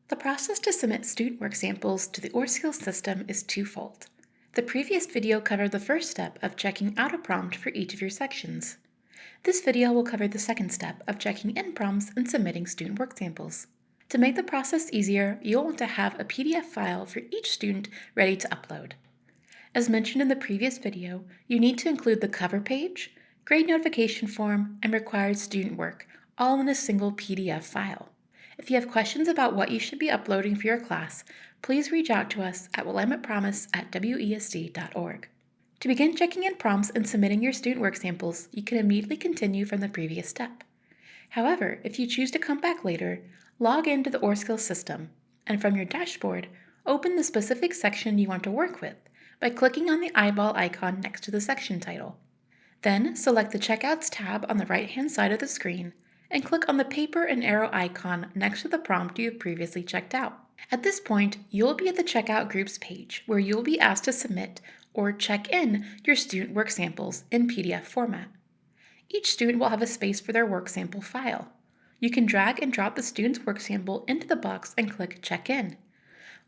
The process to submit student work samples to the ORSkills system is twofold. The previous video covered the first step of checking out a prompt for each of your sections. This video will cover the second step of checking in prompts and submitting student work samples. To make the process easier, you'll want to have a PDF file for each student ready to upload. As mentioned in the previous video, you need to include the cover page, grade notification form, and required student work, all in a single PDF file. If you have questions about what you should be uploading for your class, please reach out to us at willamettepromise@wesd.org. To begin checking in prompts and submitting your student work samples, you can immediately continue from the previous step. However, if you choose to come back later, log into the ORSkills system, and from your dashboard, open the specific section you want to work with by clicking on the eyeball icon next to the section title. Then select the Checkouts tab on the right-hand side of the screen and click on the paper and arrow icon next to the prompt you have previously checked out. At this point, you'll be at the Checkout Groups page where you'll be asked to submit or check in your student work samples in PDF format. Each student will have a space for their work sample file. You can drag and drop the student's work sample into the box and click Check In.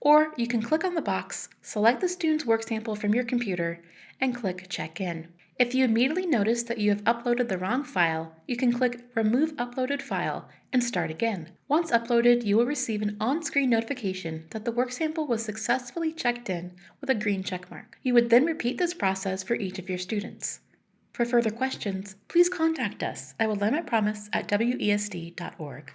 Or you can click on the box, select the student's work sample from your computer, and click Check In. If you immediately notice that you have uploaded the wrong file, you can click Remove Uploaded File and start again. Once uploaded, you will receive an on-screen notification that the work sample was successfully checked in with a green check mark. You would then repeat this process for each of your students. For further questions, please contact us at willamettepromise@wesd.org.